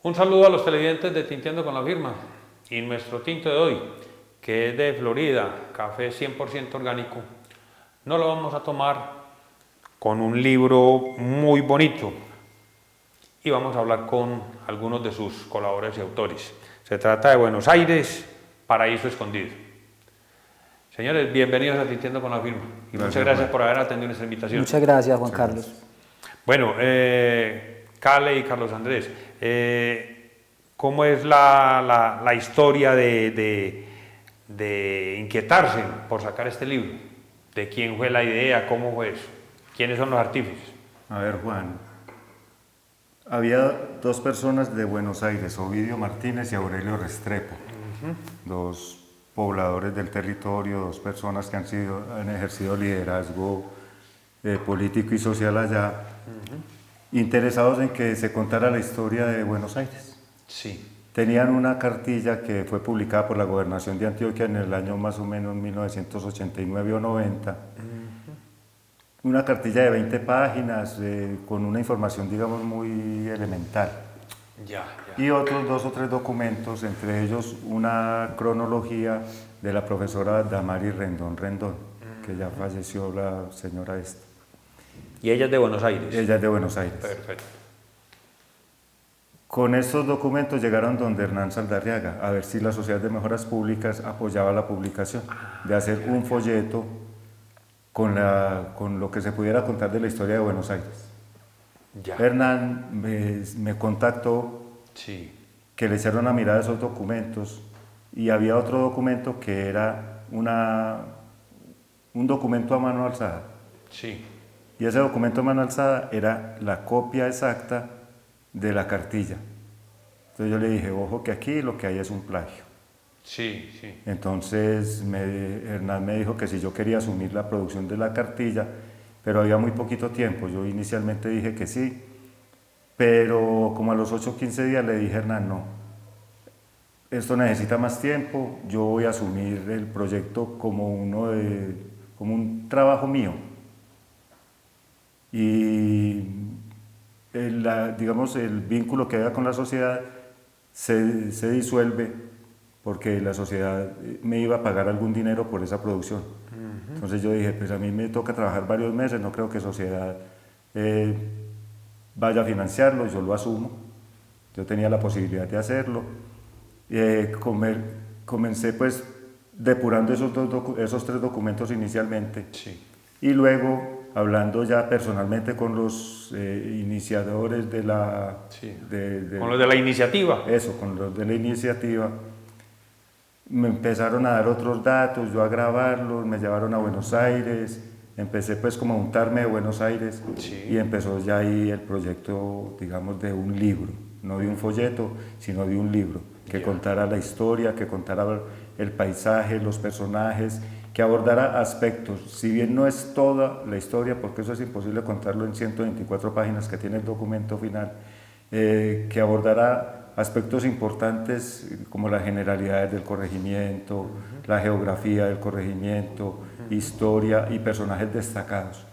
Un saludo a los televidentes de Tinteando con la Firma y nuestro tinto de hoy, que es de Florida, café 100% orgánico. No lo vamos a tomar con un libro muy bonito y vamos a hablar con algunos de sus colaboradores y autores. Se trata de Buenos Aires, Paraíso Escondido. Señores, bienvenidos a Tinteando con la Firma y muchas gracias por haber atendido nuestra invitación. Muchas gracias, Juan Carlos. Bueno, Cale y Carlos Andrés, ¿cómo es la historia de inquietarse por sacar este libro? ¿De quién fue la idea? ¿Cómo fue eso? ¿Quiénes son los artífices? A ver, Juan, había dos personas de Buenos Aires, Ovidio Martínez y Aurelio Restrepo, dos pobladores del territorio, dos personas que han ejercido liderazgo político y social allá, interesados en que se contara la historia de Buenos Aires. Sí. Tenían una cartilla que fue publicada por la Gobernación de Antioquia en el año más o menos 1989 o 90. Una cartilla de 20 páginas con una información, digamos, muy elemental. Ya. Y otros 2 o 3 documentos, entre ellos una cronología de la profesora Damaris Rendón, que ya falleció la señora esta. ¿Y ella es de Buenos Aires? Ella es de Buenos Aires. Perfecto. Con estos documentos llegaron donde Hernán Saldarriaga, a ver si la Sociedad de Mejoras Públicas apoyaba la publicación, de hacer un folleto con lo que se pudiera contar de la historia de Buenos Aires. Ya. Hernán me contactó, Sí. que le hicieron una mirada a esos documentos, y había otro documento que era un documento a mano alzada. Sí. Y ese documento a mano alzada era la copia exacta de la cartilla. Entonces yo le dije, ojo que aquí lo que hay es un plagio. Sí. Entonces Hernán me dijo que si yo quería asumir la producción de la cartilla, pero había muy poquito tiempo. Yo inicialmente dije que sí, pero como a los 8 o 15 días le dije a Hernán, no, esto necesita más tiempo, yo voy a asumir el proyecto como un trabajo mío. Y digamos, el vínculo que había con la sociedad se disuelve porque la sociedad me iba a pagar algún dinero por esa producción. Entonces yo dije, pues a mí me toca trabajar varios meses, no creo que sociedad vaya a financiarlo, yo lo asumo. Yo tenía la posibilidad de hacerlo. Comencé pues depurando esos 3 documentos inicialmente. Sí. Y luego, hablando ya personalmente con los iniciadores de la... Sí. Con los de la iniciativa. Eso, con los de la iniciativa, me empezaron a dar otros datos, yo a grabarlos, me llevaron a Buenos Aires, empecé pues como a untarme de Buenos Aires. Sí. Y empezó ya ahí el proyecto, digamos, de un libro, no de un folleto, sino de un libro, que contara la historia, que contara el paisaje, los personajes, que abordara aspectos, si bien no es toda la historia, porque eso es imposible contarlo en 124 páginas que tiene el documento final, que abordara aspectos importantes como las generalidades del corregimiento, la geografía del corregimiento, historia y personajes destacados.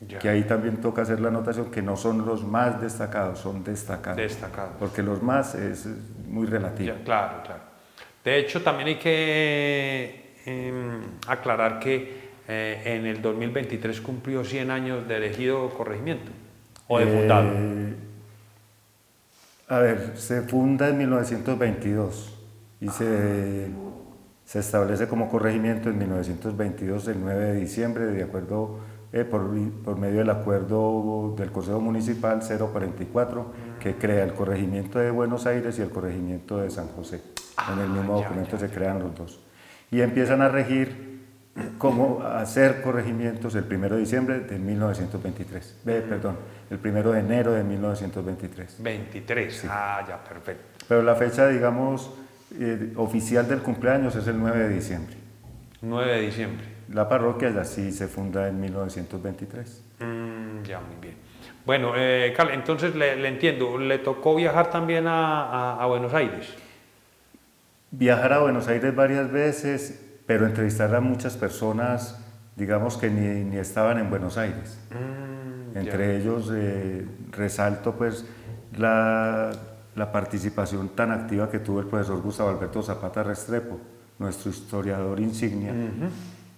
Ya. Que ahí también toca hacer la anotación que no son los más destacados, son destacados. Destacados. Porque los más es muy relativo. Ya, claro. De hecho, también hay que aclarar que en el 2023 cumplió 100 años de elegido corregimiento o de fundado. A ver, se funda en 1922 y se establece como corregimiento en 1922, el 9 de diciembre, de acuerdo por medio del acuerdo del Consejo Municipal 044, que crea el corregimiento de Buenos Aires y el corregimiento de San José. En el mismo documento se crean los dos. Y empiezan a regir cómo hacer corregimientos el 1 de diciembre de 1923. Perdón, el 1 de enero de 1923. 23, Sí. ya, perfecto. Pero la fecha, digamos, oficial del cumpleaños es el 9 de diciembre. 9 de diciembre. La parroquia ya sí se funda en 1923. Ya, muy bien. Bueno, Carl, entonces le entiendo, ¿le tocó viajar también a Buenos Aires? Viajar a Buenos Aires varias veces, pero entrevistar a muchas personas, digamos que ni estaban en Buenos Aires. Entre ellos resalto pues la participación tan activa que tuvo el profesor Gustavo Alberto Zapata Restrepo, nuestro historiador insignia,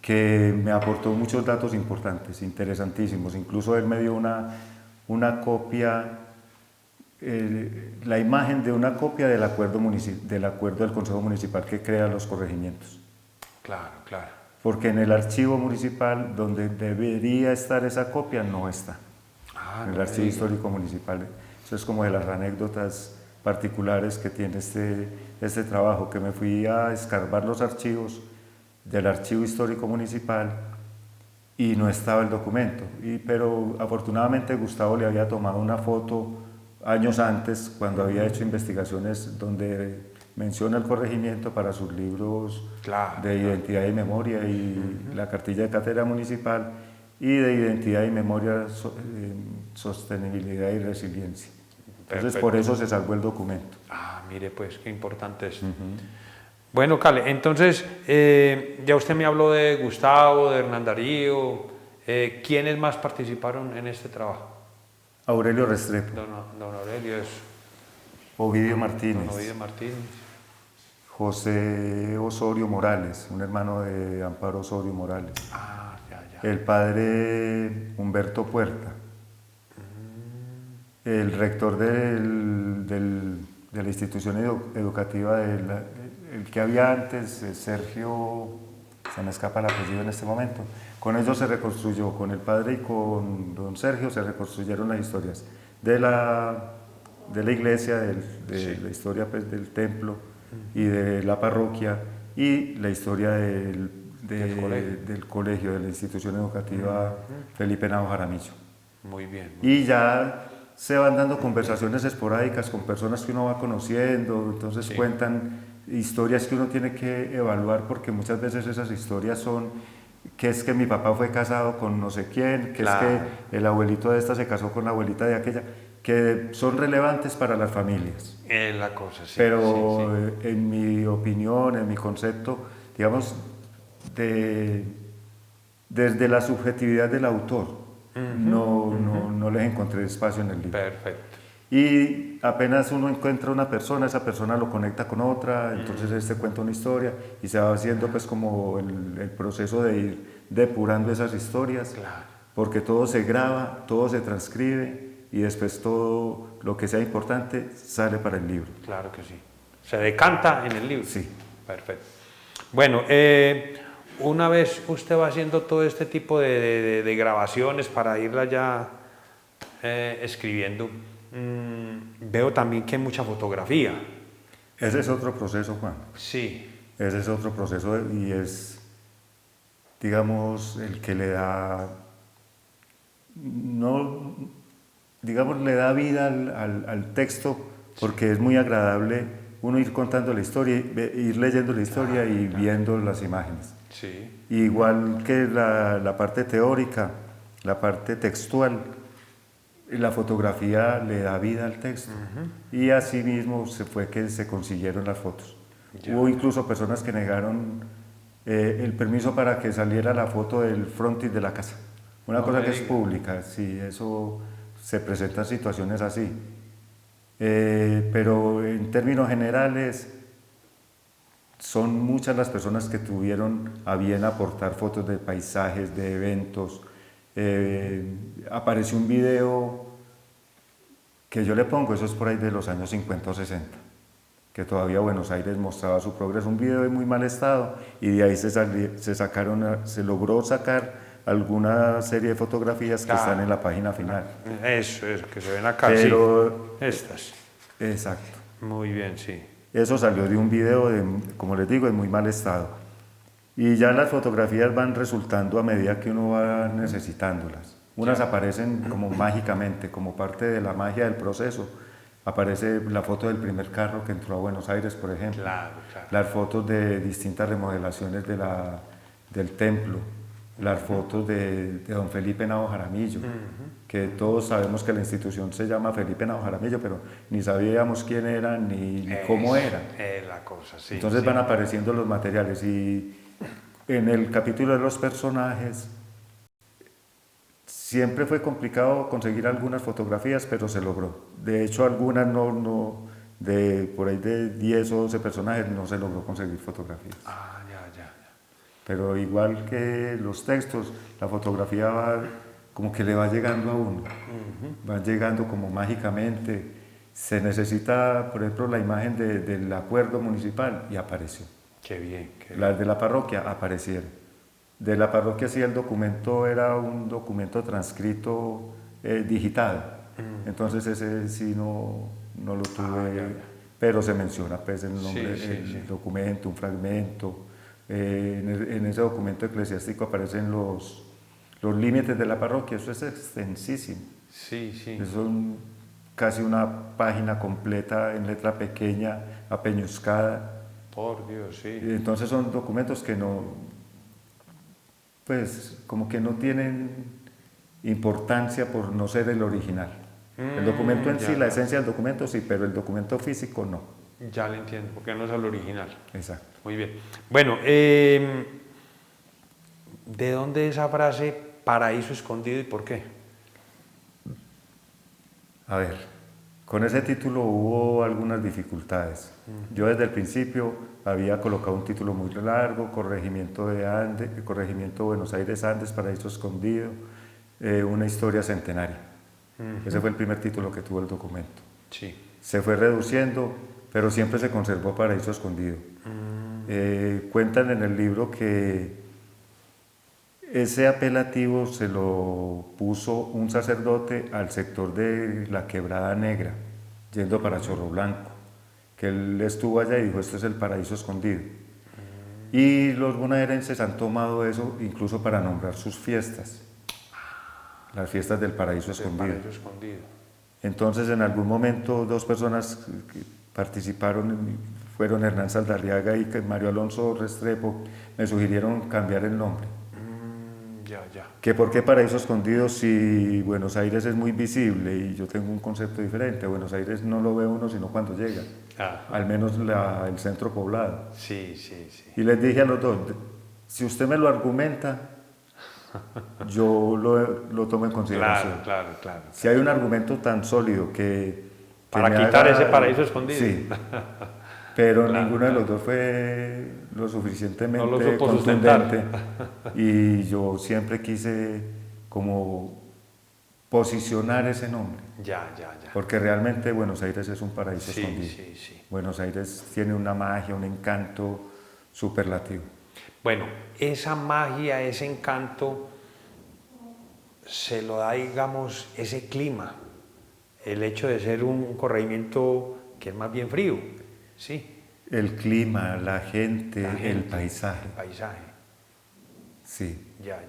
que me aportó muchos datos importantes, interesantísimos. Incluso él me dio una copia, la imagen de una copia del acuerdo del Consejo Municipal que crea los corregimientos. Claro, claro. Porque en el archivo municipal, donde debería estar esa copia, no está. En el archivo histórico municipal. Eso es como de las anécdotas particulares que tiene este trabajo, que me fui a escarbar los archivos del archivo histórico municipal y no estaba el documento. Pero afortunadamente Gustavo le había tomado una foto años antes, cuando había hecho investigaciones donde menciona el corregimiento para sus libros de identidad y memoria y la cartilla de cátedra municipal y de identidad y memoria, sostenibilidad y resiliencia. Entonces, perfecto, por eso se salvó el documento. Ah, mire, pues qué importante es. Bueno, Cale, entonces, ya usted me habló de Gustavo, de Hernán Darío. ¿Quiénes más participaron en este trabajo? Aurelio Restrepo. Don Aurelio es... Ovidio Martínez. Don Ovidio Martínez. José Osorio Morales, un hermano de Amparo Osorio Morales. Ah, ya. El padre Humberto Puerta. El rector de la institución educativa, el que había antes, Sergio, se me escapa el apellido en este momento. Con ellos se reconstruyó, con el padre y con don Sergio se reconstruyeron las historias de la iglesia, de la historia pues, del templo y de la parroquia y la historia del colegio, de la institución educativa Felipe Navo Jaramillo. Muy bien. Y ya se van dando conversaciones esporádicas con personas que uno va conociendo, entonces cuentan historias que uno tiene que evaluar, porque muchas veces esas historias son que es que mi papá fue casado con no sé quién, que es que el abuelito de esta se casó con la abuelita de aquella, que son relevantes para las familias. Es la cosa, sí. Pero en mi opinión, en mi concepto, digamos, desde la subjetividad del autor, no les encontré espacio en el libro. Perfecto. Y apenas uno encuentra una persona, esa persona lo conecta con otra, entonces este cuenta una historia y se va haciendo pues como el proceso de ir depurando esas historias, porque todo se graba, todo se transcribe y después todo lo que sea importante sale para el libro. Claro que sí. Se decanta en el libro. Sí. Perfecto. Bueno, una vez usted va haciendo todo este tipo de grabaciones para irla ya escribiendo, veo también que hay mucha fotografía. Ese es otro proceso, Juan. Sí. Ese es otro proceso y es, digamos, el que le da, le da vida al texto, porque es muy agradable uno ir contando la historia, ir leyendo la historia y viendo las imágenes. Sí. Igual que la parte teórica, la parte textual, la fotografía le da vida al texto. Y así mismo fue que se consiguieron las fotos. Hubo incluso personas que negaron el permiso para que saliera la foto del frontis de la casa. Una cosa que es pública, sí, eso se presentan situaciones así. Pero en términos generales, son muchas las personas que tuvieron a bien aportar fotos de paisajes, de eventos. Apareció un video que yo le pongo, eso es por ahí de los años 50 o 60, que todavía Buenos Aires mostraba su progreso, un video de muy mal estado, y de ahí se logró sacar alguna serie de fotografías que están en la página final. Eso es, que se ven acá, pero, sí. Estas. Exacto. Muy bien, sí. Eso salió de un video, como les digo, en muy mal estado. Y ya las fotografías van resultando a medida que uno va necesitándolas. Unas aparecen como mágicamente, como parte de la magia del proceso. Aparece la foto del primer carro que entró a Buenos Aires, por ejemplo. Claro. Las fotos de distintas remodelaciones del templo. Las fotos de don Felipe Navo Jaramillo, que todos sabemos que la institución se llama Felipe Navo Jaramillo, pero ni sabíamos quién era ni cómo era. Es la cosa, sí. Entonces van apareciendo los materiales y en el capítulo de los personajes siempre fue complicado conseguir algunas fotografías, pero se logró. De hecho, algunas por ahí de 10 o 12 personajes no se logró conseguir fotografías. Ah, ya. Pero igual que los textos, la fotografía va, como que le va llegando a uno, va llegando como mágicamente. Se necesita, por ejemplo, la imagen del acuerdo municipal y apareció. Qué bien. Las de la parroquia aparecieron. De la parroquia sí el documento era un documento transcrito digitado. Entonces ese sí no lo tuve, pero se menciona pues el nombre del documento, un fragmento. En ese documento eclesiástico aparecen los límites de la parroquia, eso es extensísimo. Sí. Eso es casi una página completa en letra pequeña, apeñuscada. Por Dios, sí. Entonces son documentos que no, pues como que no tienen importancia por no ser el original. El documento en sí, la esencia del documento sí, pero el documento físico no. Ya le entiendo, porque no es el original. Exacto. Muy bien. Bueno, ¿de dónde esa frase paraíso escondido y por qué? A ver, con ese título hubo algunas dificultades. Yo desde el principio había colocado un título muy largo, Corregimiento Buenos Aires Andes, Paraíso Escondido, una historia centenaria. Ese fue el primer título que tuvo el documento. Sí. Se fue reduciendo, pero siempre se conservó Paraíso Escondido. Cuentan en el libro que ese apelativo se lo puso un sacerdote al sector de la Quebrada Negra, yendo para Chorro Blanco, que él estuvo allá y dijo, este es el Paraíso Escondido. Y los bonaerenses han tomado eso incluso para nombrar sus fiestas, las fiestas del Paraíso Escondido. Entonces en algún momento dos personas que participaron, fueron Hernán Saldarriaga y Mario Alonso Restrepo, me sugirieron cambiar el nombre. Que por qué Paraíso Escondido si Buenos Aires es muy visible y yo tengo un concepto diferente. Buenos Aires no lo ve uno sino cuando llega, al menos el centro poblado. Sí. Y les dije a los dos, si usted me lo argumenta, yo lo tomo en consideración. Claro. Si hay un argumento tan sólido que para quitar ese Paraíso Escondido. Sí. Pero ninguno de los dos fue lo suficientemente contundente y yo siempre quise como posicionar ese nombre. Ya. Porque realmente Buenos Aires es un paraíso escondido. Sí. Buenos Aires tiene una magia, un encanto superlativo. Bueno, esa magia, ese encanto, se lo da, digamos, ese clima, el hecho de ser un corregimiento que es más bien frío. Sí. El clima, la gente, el paisaje. Sí. Ya.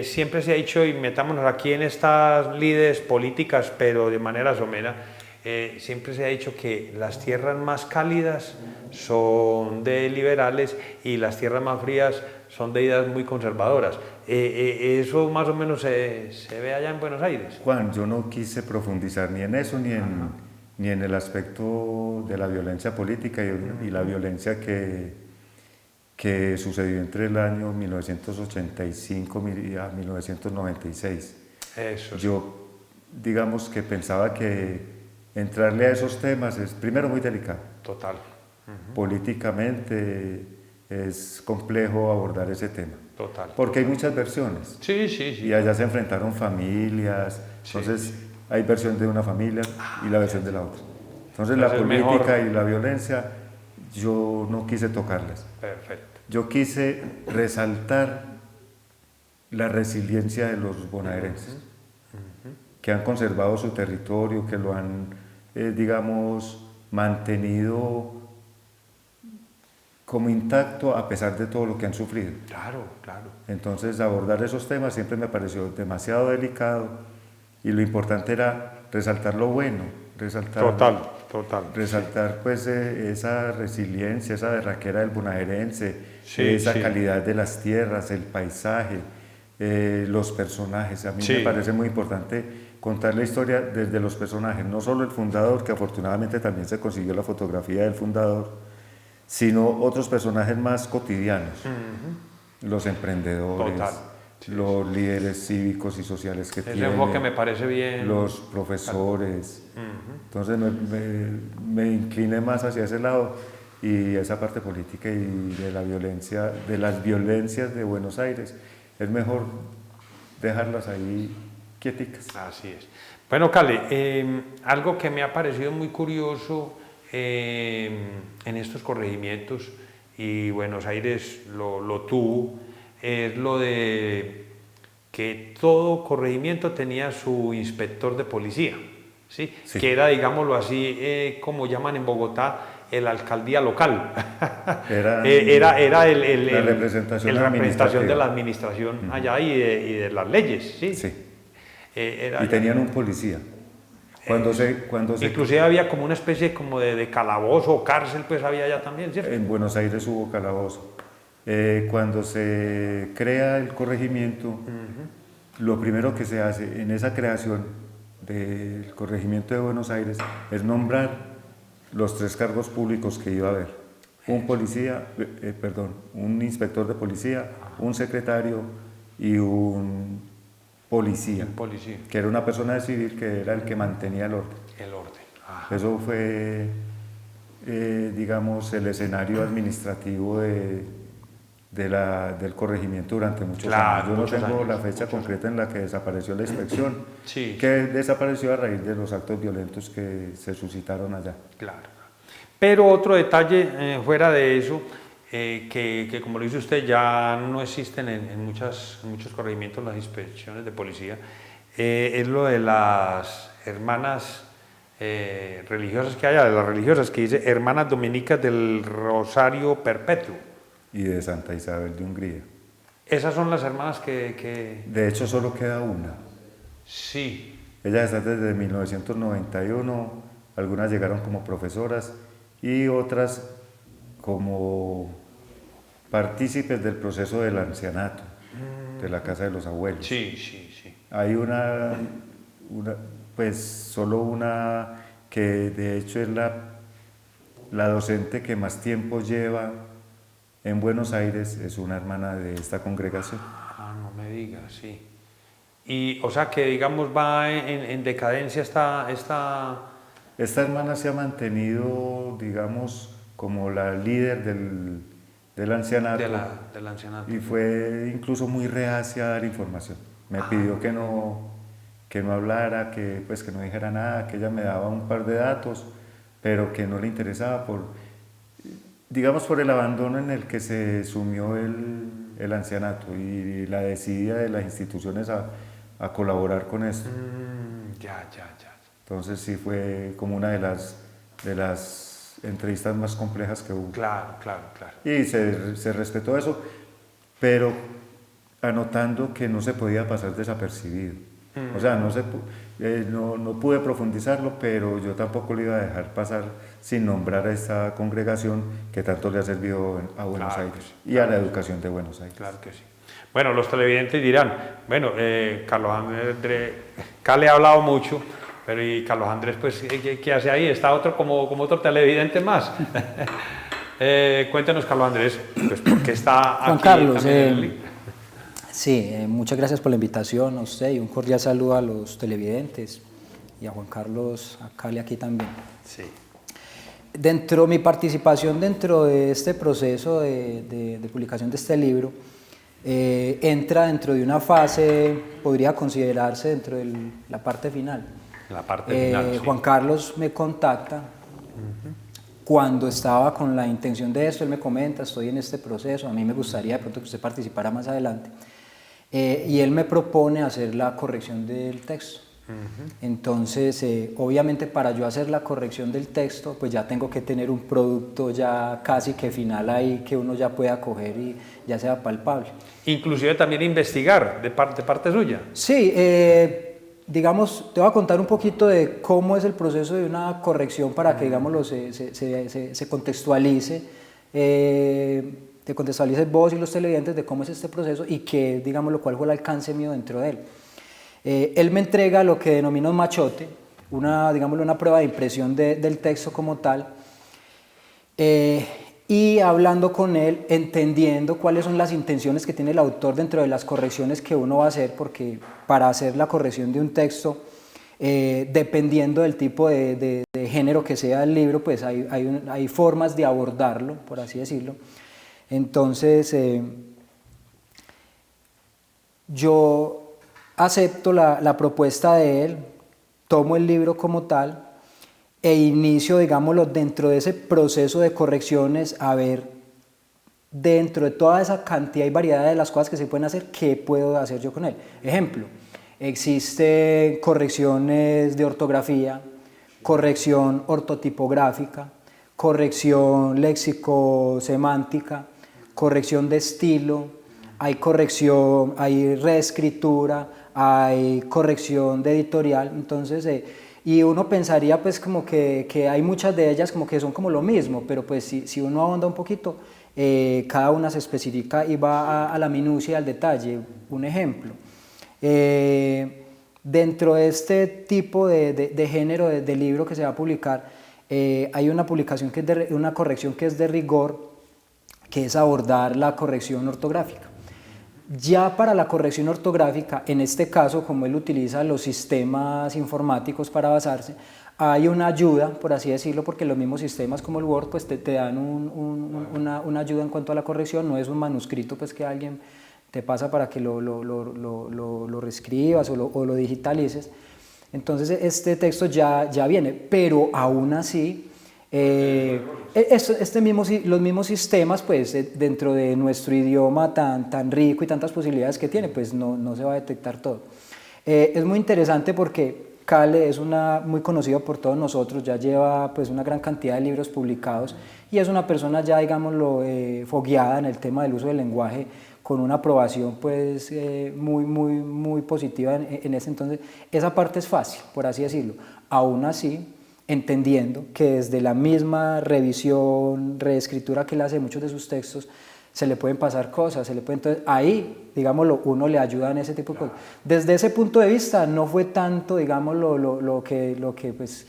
Siempre se ha dicho, y metámonos aquí en estas lides políticas, pero de manera somera, siempre se ha dicho que las tierras más cálidas son de liberales y las tierras más frías son de ideas muy conservadoras. ¿Eso más o menos se ve allá en Buenos Aires? Juan, yo no quise profundizar ni en eso ni en el aspecto de la violencia política y la violencia que sucedió entre el año 1985 a 1996. Eso sí. Yo, digamos que pensaba que entrarle a esos temas es primero muy delicado. Total. Políticamente es complejo abordar ese tema. Total. Porque hay muchas versiones. Sí. Y allá se enfrentaron familias, entonces hay versión de una familia y la versión de la otra. Entonces la política y la violencia yo no quise tocarlas. Perfecto. Yo quise resaltar la resiliencia de los bonaerenses, que han conservado su territorio, que lo han, digamos, mantenido como intacto a pesar de todo lo que han sufrido. Claro. Entonces abordar esos temas siempre me pareció demasiado delicado y lo importante era resaltar lo bueno, resaltar pues esa resiliencia, esa berraquera del bonaerense, esa calidad de las tierras, el paisaje, los personajes. A mí me parece muy importante contar la historia desde los personajes, no solo el fundador, que afortunadamente también se consiguió la fotografía del fundador, sino otros personajes más cotidianos, los emprendedores, los líderes cívicos y sociales que Ese tienen, enfoque me parece bien. los profesores. Entonces me incliné más hacia ese lado, y esa parte política y de la violencia, de las violencias de Buenos Aires, es mejor dejarlas ahí quieticas. Así es. Bueno, Cale, algo que me ha parecido muy curioso en estos corregimientos, y Buenos Aires lo tuvo, es lo de que todo corregimiento tenía su inspector de policía, ¿sí? Sí. Que era, digámoslo así, como llaman en Bogotá, el alcaldía local. Era la representación de la administración allá y de las leyes, ¿sí? Sí. Era Y tenían un policía. Cuando se inclusive había como una especie como de calabozo o cárcel, pues había allá también, ¿cierto? En Buenos Aires hubo calabozo. Cuando se crea el corregimiento, lo primero que se hace en esa creación del corregimiento de Buenos Aires es nombrar los 3 cargos públicos que iba a haber. Un policía, un inspector de policía, un secretario y un policía, que era una persona de civil que era el que mantenía el orden. El orden. Ajá. Eso fue, digamos, el escenario administrativo del corregimiento durante muchos años. Yo no tengo la fecha concreta en la que desapareció la inspección, sí, que desapareció a raíz de los actos violentos que se suscitaron allá. Claro. Pero otro detalle fuera de eso, que como lo dice usted, ya no existen en muchos corregimientos las inspecciones de policía, es lo de las hermanas religiosas que hay, de las religiosas, que dice Hermanas Dominicas del Rosario Perpetuo. Y de Santa Isabel de Hungría. Esas son las hermanas que... De hecho, solo queda una. Sí. Ellas están desde 1991, algunas llegaron como profesoras y otras como partícipes del proceso del ancianato, de la casa de los abuelos. Sí, sí, sí. Hay pues solo una que de hecho es la docente que más tiempo lleva en Buenos Aires, es una hermana de esta congregación. Ah, no me digas, sí. Y, o sea, que digamos va en decadencia esta... Esta hermana se ha mantenido, digamos, como la líder del ancianato. Del ancianato. Y fue incluso muy reacia a dar información. Me pidió que no hablara, que no dijera nada, que ella me daba un par de datos, pero que no le interesaba por el abandono en el que se sumió el ancianato y la desidia de las instituciones a colaborar con esto. Ya. Entonces sí fue como una de las entrevistas más complejas que hubo. Claro. Y se respetó eso, pero anotando que no se podía pasar desapercibido. O sea, no pude profundizarlo, pero yo tampoco le iba a dejar pasar sin nombrar a esta congregación que tanto le ha servido a Buenos Aires y a la educación de Buenos Aires. Claro que sí. Bueno, los televidentes dirán, bueno, Carlos Andrés, Cale ha hablado mucho, pero y Carlos Andrés, pues, ¿qué hace ahí? Está como otro televidente más. Cuéntenos, Carlos Andrés, pues, ¿por qué está Juan aquí Carlos, también en el link? Sí, muchas gracias por la invitación a usted y un cordial saludo a los televidentes y a Juan Carlos, a Cale aquí también. Sí. Mi participación dentro de este proceso de publicación de este libro entra dentro de una fase, podría considerarse dentro de la parte final. La parte final, sí. Juan Carlos me contacta cuando estaba con la intención de esto, él me comenta, estoy en este proceso, a mí me gustaría de pronto que usted participara más adelante, y él me propone hacer la corrección del texto. Entonces, obviamente para yo hacer la corrección del texto, pues ya tengo que tener un producto ya casi que final ahí que uno ya pueda coger y ya sea palpable. Inclusive también investigar de parte suya. Sí, digamos, te voy a contar un poquito de cómo es el proceso de una corrección para que, digámoslo, se contextualice, te contextualices vos y los televidentes de cómo es este proceso y que, digamos, cuál fue el alcance mío dentro de él. Él me entrega lo que denomina un machote, una prueba de impresión del texto como tal. y hablando con él, entendiendo cuáles son las intenciones que tiene el autor dentro de las correcciones que uno va a hacer, porque para hacer la corrección de un texto, dependiendo del tipo de género que sea el libro, pues hay formas de abordarlo, por así decirlo. Entonces, yo acepto la propuesta de él, tomo el libro como tal e inicio, digámoslo, dentro de ese proceso de correcciones a ver, dentro de toda esa cantidad y variedad de las cosas que se pueden hacer, ¿qué puedo hacer yo con él? Ejemplo, existen correcciones de ortografía, corrección ortotipográfica, corrección léxico-semántica, corrección de estilo, hay corrección, hay reescritura, hay corrección de editorial, entonces, y uno pensaría pues como que hay muchas de ellas como que son como lo mismo, pero pues si uno ahonda un poquito, cada una se especifica y va a la minucia y al detalle. Un ejemplo, dentro de este tipo de género de libro que se va a publicar, hay una publicación que es una corrección que es de rigor, que es abordar la corrección ortográfica. Ya para la corrección ortográfica, en este caso, como él utiliza los sistemas informáticos para basarse, hay una ayuda, por así decirlo, porque los mismos sistemas como el Word pues te dan una ayuda en cuanto a la corrección, no es un manuscrito pues que alguien te pasa para que lo reescribas o lo digitalices. Entonces este texto ya viene, pero aún así los mismos sistemas, pues dentro de nuestro idioma tan rico y tantas posibilidades que tiene, pues no se va a detectar todo. Es muy interesante porque Kale es muy conocido por todos nosotros, ya lleva pues una gran cantidad de libros publicados y es una persona ya, digámoslo, fogueada en el tema del uso del lenguaje, con una aprobación pues muy positiva en ese entonces. Esa parte es fácil, por así decirlo. Aún así, entendiendo que desde la misma revisión, reescritura que él hace de muchos de sus textos, se le pueden pasar cosas, entonces ahí, digámoslo, uno le ayuda en ese tipo de cosas. Desde ese punto de vista no fue tanto, digámoslo, lo que pues,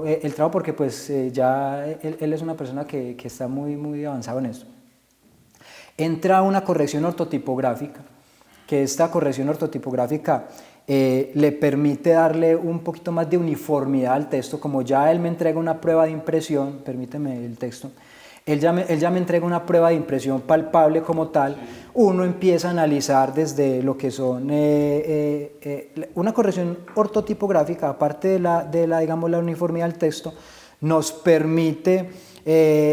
el trabajo, porque pues ya él es una persona que está muy avanzado en esto. Entra una corrección ortotipográfica, que esta corrección ortotipográfica le permite darle un poquito más de uniformidad al texto. Como ya él me entrega una prueba de impresión, permíteme el texto, él ya me entrega una prueba de impresión palpable como tal, uno empieza a analizar desde lo que son una corrección ortotipográfica, aparte digamos, la uniformidad del texto, nos permite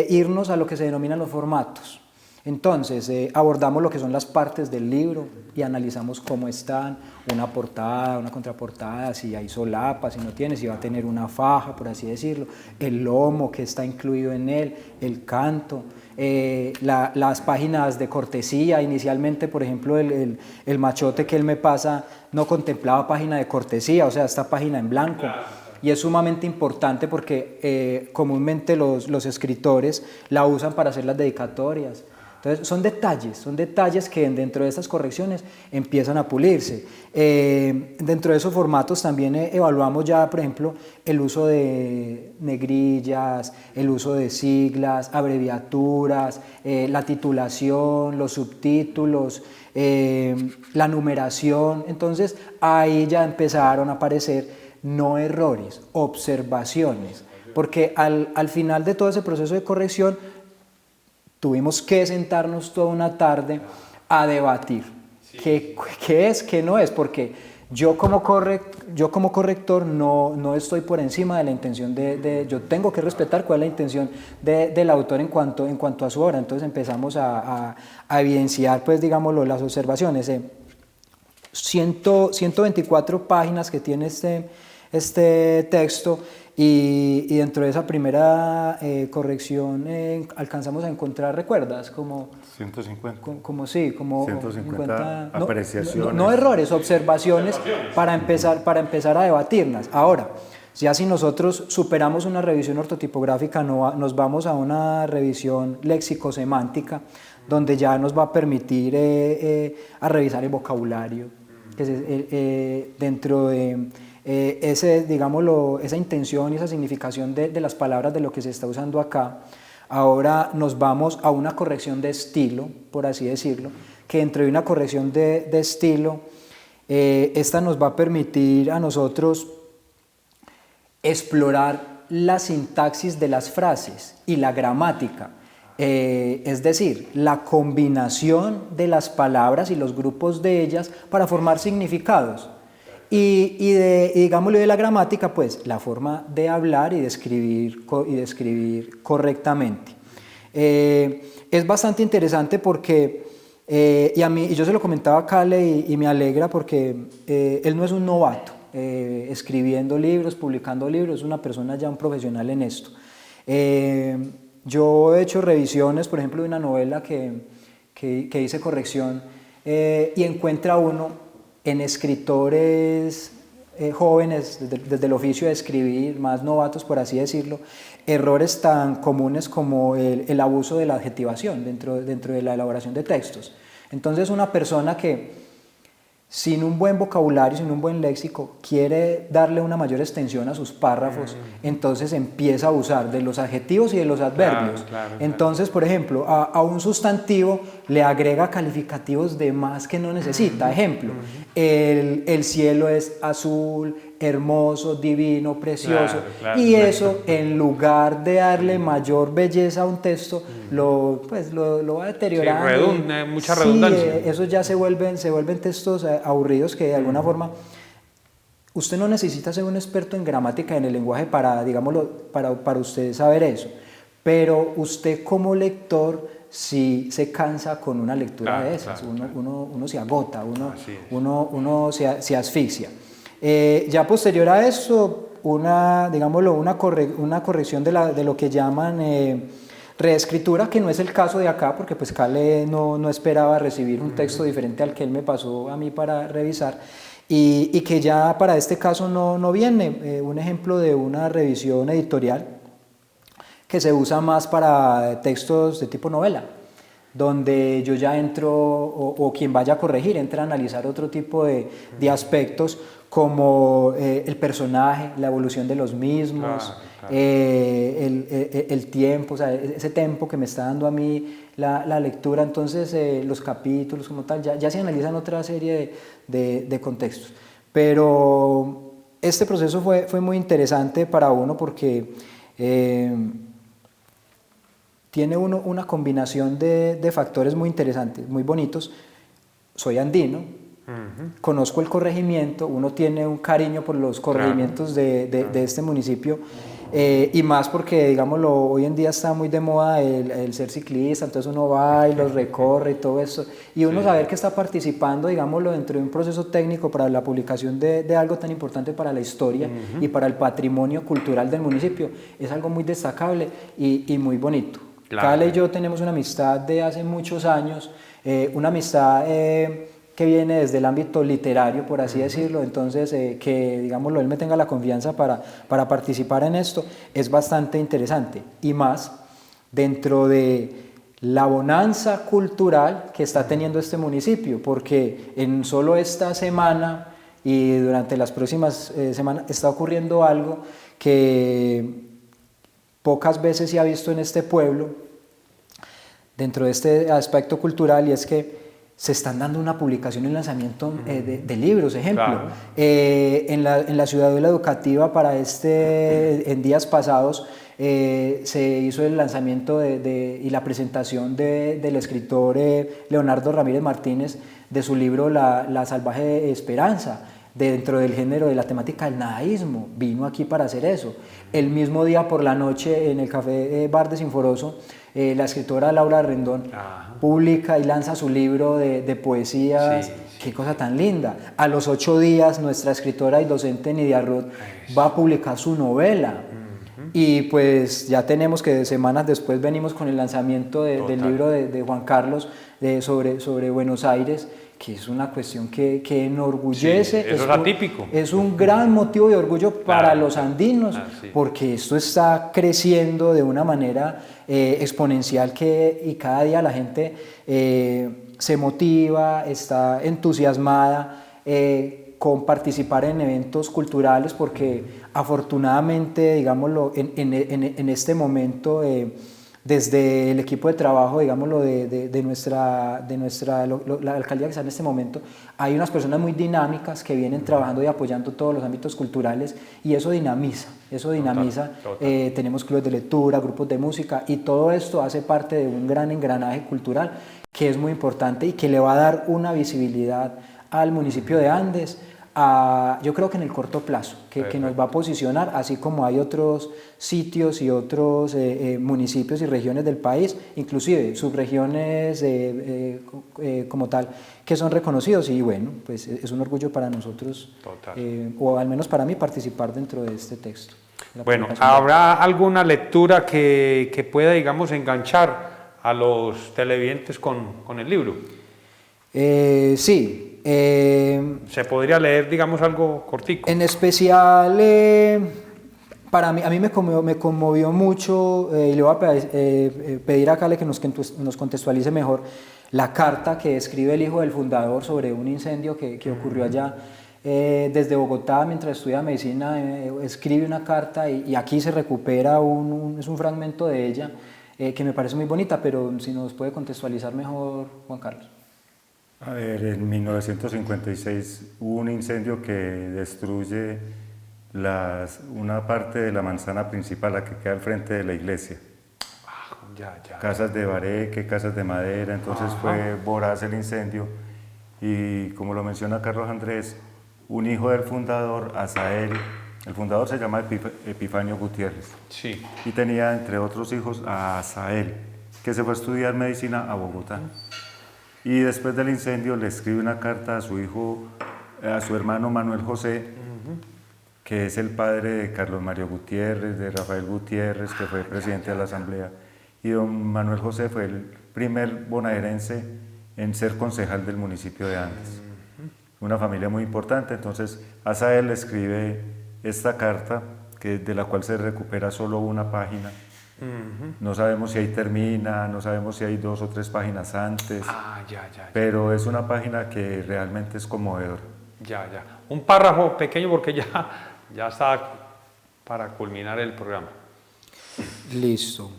irnos a lo que se denominan los formatos. Entonces, abordamos lo que son las partes del libro y analizamos cómo están, una portada, una contraportada, si hay solapas, si no tiene, si va a tener una faja, por así decirlo, el lomo que está incluido en él, el canto, las páginas de cortesía. Inicialmente, por ejemplo, el machote que él me pasa no contemplaba página de cortesía, o sea, esta página en blanco. Y es sumamente importante porque comúnmente los escritores la usan para hacer las dedicatorias. Entonces son detalles que dentro de estas correcciones empiezan a pulirse. Dentro de esos formatos también evaluamos ya, por ejemplo, el uso de negrillas, el uso de siglas, abreviaturas, la titulación, los subtítulos, la numeración. Entonces ahí ya empezaron a aparecer no errores, observaciones, porque al final de todo ese proceso de corrección tuvimos que sentarnos toda una tarde a debatir qué es, qué no es, porque yo como corrector no estoy por encima de la intención yo tengo que respetar cuál es la intención del autor en cuanto a su obra. Entonces empezamos a evidenciar, pues digámoslo, las observaciones. 124 páginas que tiene este texto. Y dentro de esa primera corrección alcanzamos a encontrar, ¿recuerdas? Como 150. Como 150 apreciaciones. No errores, observaciones para empezar a debatirlas. Ahora, ya si nosotros superamos una revisión ortotipográfica, nos vamos a una revisión léxico-semántica, donde ya nos va a permitir a revisar el vocabulario, que dentro de esa intención y esa significación de las palabras de lo que se está usando acá. ahora nos vamos a una corrección de estilo, por así decirlo, que dentro de una corrección de estilo, esta nos va a permitir a nosotros explorar la sintaxis de las frases y la gramática, es decir, la combinación de las palabras y los grupos de ellas para formar significados. Y digámoslo de la gramática, pues la forma de hablar y de escribir correctamente. Es bastante interesante porque, y yo se lo comentaba a Cale y me alegra porque él no es un novato escribiendo libros, publicando libros, es una persona ya un profesional en esto. Yo he hecho revisiones, por ejemplo, de una novela que hice corrección y encuentra uno en escritores jóvenes, desde el oficio de escribir, más novatos por así decirlo, errores tan comunes como el abuso de la adjetivación dentro de la elaboración de textos. Entonces una persona que sin un buen vocabulario, sin un buen léxico, quiere darle una mayor extensión a sus párrafos, entonces empieza a usar de los adjetivos y de los adverbios. Entonces, por ejemplo, a un sustantivo le agrega calificativos de más que no necesita. Ejemplo, el cielo es azul, hermoso, divino, precioso. Y eso, en lugar de darle mayor belleza a un texto, lo va deteriorando. Sí, mucha redundancia. Eso ya se vuelven textos aburridos que de alguna forma usted no necesita ser un experto en gramática en el lenguaje para, digámoslo, para usted saber eso, pero usted como lector sí se cansa con una lectura de esas, uno se agota, uno se asfixia. Ya posterior a eso, una corrección de lo que llaman reescritura, que no es el caso de acá, porque pues Cale no esperaba recibir un texto diferente al que él me pasó a mí para revisar, y que ya para este caso no viene. Un ejemplo de una revisión editorial que se usa más para textos de tipo novela, donde yo ya entro, o quien vaya a corregir, entra a analizar otro tipo de aspectos, como el personaje, la evolución de los mismos, el tiempo, o sea, ese tiempo que me está dando a mí la lectura. Entonces los capítulos como tal, ya se analizan otra serie de contextos. Pero este proceso fue muy interesante para uno porque tiene una combinación de factores muy interesantes, muy bonitos. Soy andino. Conozco el corregimiento, uno tiene un cariño por los corregimientos de este municipio, y más porque, digámoslo, hoy en día está muy de moda el ser ciclista, entonces uno va y los recorre y todo eso, y uno saber que está participando, digámoslo, dentro de un proceso técnico para la publicación de algo tan importante para la historia y para el patrimonio cultural del municipio, es algo muy destacable y muy bonito. Cale y yo tenemos una amistad de hace muchos años, una amistad que viene desde el ámbito literario, por así decirlo. Entonces que, digámoslo, él me tenga la confianza para participar en esto es bastante interesante, y más dentro de la bonanza cultural que está teniendo este municipio, porque en solo esta semana y durante las próximas semanas está ocurriendo algo que pocas veces se ha visto en este pueblo dentro de este aspecto cultural, y es que se están dando una publicación y lanzamiento de libros. Ejemplo, en la Ciudadela Educativa en días pasados se hizo el lanzamiento y la presentación del escritor Leonardo Ramírez Martínez de su libro La Salvaje Esperanza, dentro del género de la temática del nadaísmo. Vino aquí para hacer eso. El mismo día por la noche en el Café Bar de Sinforoso, la escritora Laura Rendón publica y lanza su libro de poesías. Qué cosa tan linda. A los 8 días nuestra escritora y docente Nidia Ruth va a publicar su novela. Y pues ya tenemos que semanas después venimos con el lanzamiento del libro de Juan Carlos sobre Buenos Aires, que es una cuestión que enorgullece. Eso es atípico. Es un gran motivo de orgullo para los andinos, porque esto está creciendo de una manera exponencial, y cada día la gente se motiva, está entusiasmada con participar en eventos culturales, porque afortunadamente, digámoslo, en este momento desde el equipo de trabajo, digámoslo, de la alcaldía que está en este momento, hay unas personas muy dinámicas que vienen trabajando y apoyando todos los ámbitos culturales y eso dinamiza, Total. Tenemos clubes de lectura, grupos de música y todo esto hace parte de un gran engranaje cultural que es muy importante y que le va a dar una visibilidad al municipio de Andes, yo creo que en el corto plazo, que nos va a posicionar, así como hay otros sitios y otros municipios y regiones del país, inclusive subregiones como tal, que son reconocidos y bueno, pues es un orgullo para nosotros, o al menos para mí, participar dentro de este texto. Bueno, ¿habrá alguna lectura que pueda, digamos, enganchar a los televidentes con el libro? Sí. ¿Se podría leer, digamos, algo cortico? En especial, a mí me conmovió mucho, y le voy a pedir a Cale que nos contextualice mejor la carta que escribe el hijo del fundador sobre un incendio que ocurrió allá. Desde Bogotá, mientras estudia medicina, escribe una carta y aquí se recupera es un fragmento de ella que me parece muy bonita, pero si nos puede contextualizar mejor, Juan Carlos. A ver, en 1956 hubo un incendio que destruye una parte de la manzana principal, la que queda al frente de la iglesia. Casas de bareque, casas de madera, entonces fue voraz el incendio. Y como lo menciona Carlos Andrés, un hijo del fundador, Azael, el fundador se llama Epifanio Gutiérrez. Sí. Y tenía entre otros hijos a Azael, que se fue a estudiar medicina a Bogotá. Y después del incendio le escribe una carta a su hijo, a su hermano Manuel José, que es el padre de Carlos Mario Gutiérrez, de Rafael Gutiérrez, que fue presidente de la Asamblea. Y don Manuel José fue el primer bonaerense en ser concejal del municipio de Andes. Una familia muy importante, entonces Azael le escribe esta carta, de la cual se recupera solo una página. No sabemos si ahí termina, no sabemos si hay 2 o 3 páginas antes, pero es una página que realmente es conmovedora. Un párrafo pequeño porque ya está para culminar el programa. Listo.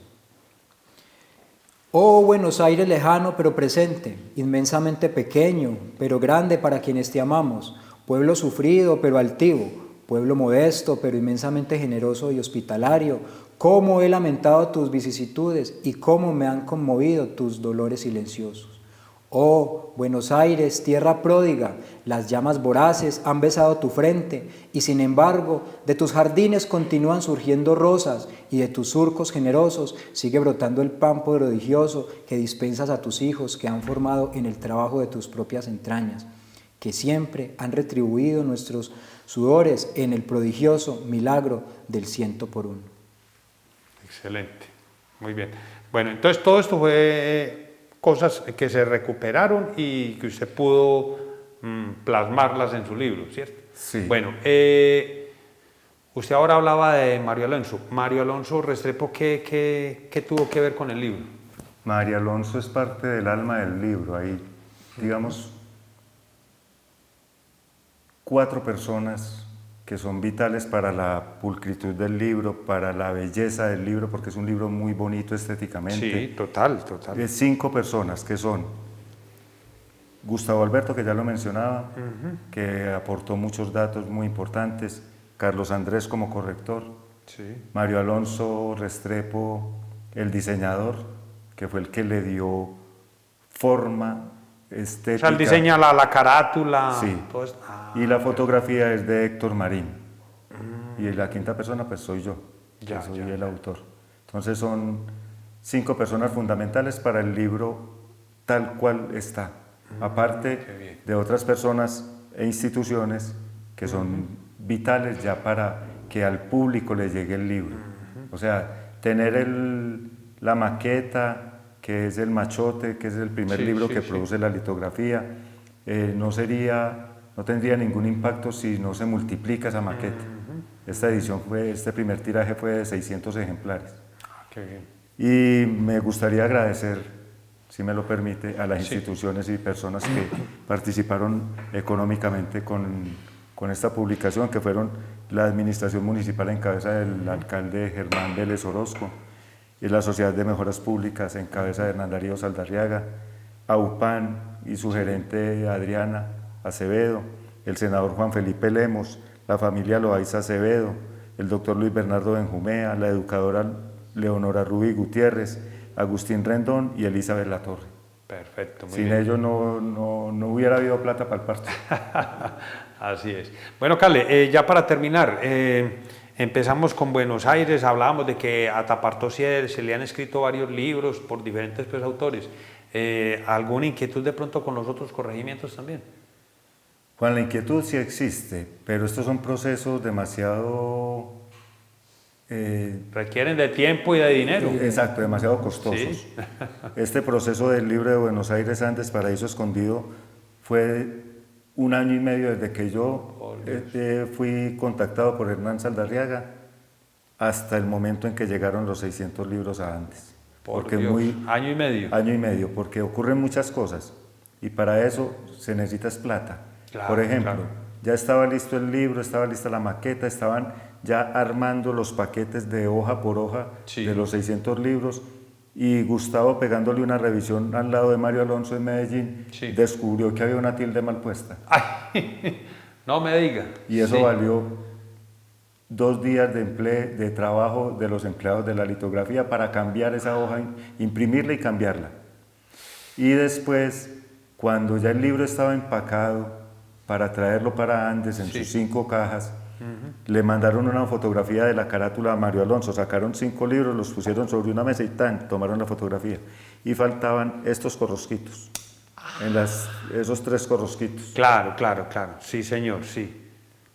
Oh Buenos Aires lejano pero presente, inmensamente pequeño pero grande para quienes te amamos, pueblo sufrido pero altivo, pueblo modesto pero inmensamente generoso y hospitalario, cómo he lamentado tus vicisitudes y cómo me han conmovido tus dolores silenciosos. Oh, Buenos Aires, tierra pródiga, las llamas voraces han besado tu frente y sin embargo de tus jardines continúan surgiendo rosas y de tus surcos generosos sigue brotando el pan prodigioso que dispensas a tus hijos que han formado en el trabajo de tus propias entrañas, que siempre han retribuido nuestros sudores en el prodigioso milagro del 100 por 1. Excelente, muy bien. Bueno, entonces todo esto fue cosas que se recuperaron y que usted pudo plasmarlas en su libro, ¿cierto? Sí. Bueno, usted ahora hablaba de Mario Alonso. Mario Alonso Restrepo, ¿qué tuvo que ver con el libro? Mario Alonso es parte del alma del libro. Hay, digamos, 4 personas que son vitales para la pulcritud del libro, para la belleza del libro, porque es un libro muy bonito estéticamente. Sí, total. 5 personas que son Gustavo Alberto, que ya lo mencionaba, que aportó muchos datos muy importantes, Carlos Andrés como corrector, Mario Alonso Restrepo, el diseñador, que fue el que le dio forma estética. O sea, él diseña la carátula. Sí. Todo esto. Y la fotografía es de Héctor Marín. Y la 5ª persona pues soy yo, que soy el autor. Entonces son 5 personas fundamentales para el libro tal cual está. Aparte de otras personas e instituciones que son vitales ya para que al público le llegue el libro. O sea, tener la maqueta, que es el machote, que es el primer libro que produce la litografía, no tendría ningún impacto si no se multiplica esa maqueta. Este primer tiraje fue de 600 ejemplares. Qué bien. Y me gustaría agradecer, si me lo permite, a las instituciones y personas que participaron económicamente con esta publicación, que fueron la administración municipal en cabeza del alcalde Germán Vélez Orozco, y la Sociedad de Mejoras Públicas en cabeza de Hernán Darío Saldarriaga, AUPAN y su gerente Adriana Acevedo, el senador Juan Felipe Lemos, la familia Loaiza Acevedo, el doctor Luis Bernardo Benjumea, la educadora Leonora Rubí Gutiérrez, Agustín Rendón y Elizabeth Latorre. Perfecto, muy Sin bien. ellos no hubiera habido plata para el parto. Así es. Bueno, Cale, ya para terminar, empezamos con Buenos Aires, hablábamos de que a Tapartó se le han escrito varios libros por diferentes pues, autores. ¿Alguna inquietud de pronto con los otros corregimientos también? Juan, la inquietud sí existe, pero estos son procesos demasiado... Requieren de tiempo y de dinero. Exacto, demasiado costosos. Sí. Este proceso del libro de Buenos Aires Andes, Paraíso Escondido, fue 1 año y medio desde que yo fui contactado por Hernán Saldarriaga hasta el momento en que llegaron los 600 libros a Andes. Porque año y medio. Año y medio, porque ocurren muchas cosas y para eso se necesita plata. Claro, por ejemplo, claro. ya estaba listo el libro, estaba lista la maqueta, estaban ya armando los paquetes de hoja por hoja Sí. de los 600 libros y Gustavo, pegándole una revisión al lado de Mario Alonso en Medellín, Sí. descubrió que había una tilde mal puesta. Ay, no me diga. Y eso Sí. valió 2 días de trabajo de los empleados de la litografía para cambiar esa hoja, imprimirla y cambiarla. Y después, cuando ya el libro estaba empacado para traerlo para Andes en Sí. sus 5 cajas, le mandaron una fotografía de la carátula a Mario Alonso, sacaron 5 libros, los pusieron sobre una mesa y tomaron la fotografía. Y faltaban estos corrosquitos, esos 3 corrosquitos. Claro, sí señor, sí.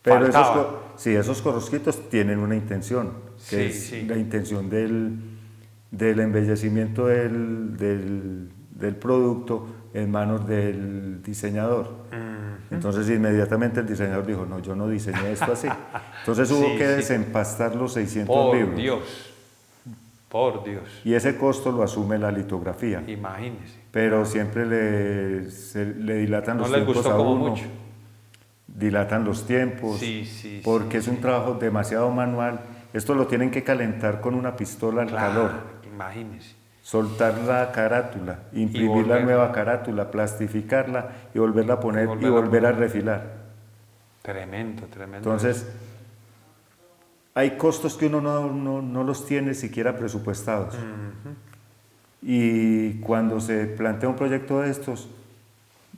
Pero Faltaba. esos corrosquitos tienen una intención, que Sí, es sí. la intención del embellecimiento del producto en manos del diseñador. Entonces inmediatamente el diseñador dijo, no, yo no diseñé esto así. Entonces hubo Sí, que sí. desempastar los 600 Por libros. Dios, por Dios. Y ese costo lo asume la litografía. Imagínese. Pero siempre le dilatan No los les tiempos gustó a como uno. mucho. Dilatan los tiempos, Sí, sí, porque sí, es un trabajo demasiado manual. Esto lo tienen que calentar con una pistola al calor, Imagínese. soltar la carátula, imprimir la volver. nueva carátula, plastificarla y volverla a poner y volverla a volver a refilar. Tremendo. Entonces, hay costos que uno no los tiene siquiera presupuestados. Y cuando se plantea un proyecto de estos,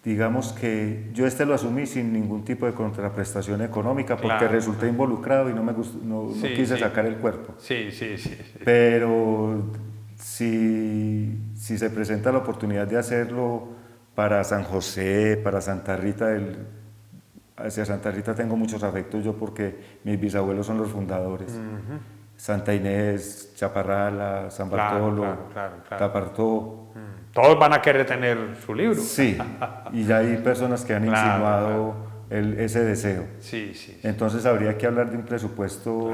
digamos que yo lo asumí sin ningún tipo de contraprestación económica porque Claro, resulté involucrado y no Sí, quise sí. sacar el cuerpo. Sí. Pero si se presenta la oportunidad de hacerlo para San José, para Santa Rita, hacia Santa Rita tengo muchos afectos yo porque mis bisabuelos son los fundadores. Santa Inés, Chaparrala, San Bartolo, claro. Tapartó. Todos van a querer tener su libro. Sí, y ya hay personas que han Claro, insinuado ese deseo. Sí. Entonces habría que hablar de un presupuesto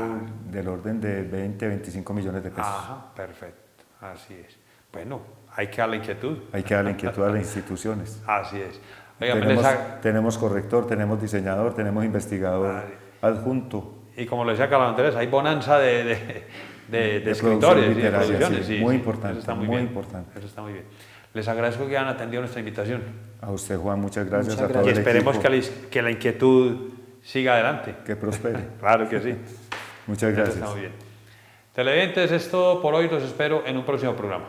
del orden de 20, 25 millones de pesos. Ajá, perfecto. Así es. Bueno, hay que dar la inquietud. Hay que darle inquietud a las instituciones. Así es. Oiga, Tenemos corrector, tenemos diseñador, tenemos investigador adjunto. y como le decía Carlos Andrés, hay bonanza de producción escritores y de literaria, producciones. sí, muy importante, Eso está muy muy bien. importante. Eso está muy bien. Les agradezco que hayan atendido nuestra invitación. A usted, Juan, muchas gracias. Muchas a todo Y el esperemos equipo, que la inquietud siga adelante. que prospere. Claro que sí. Muchas Eso gracias. está muy bien. Televidentes, es todo por hoy. Los espero en un próximo programa.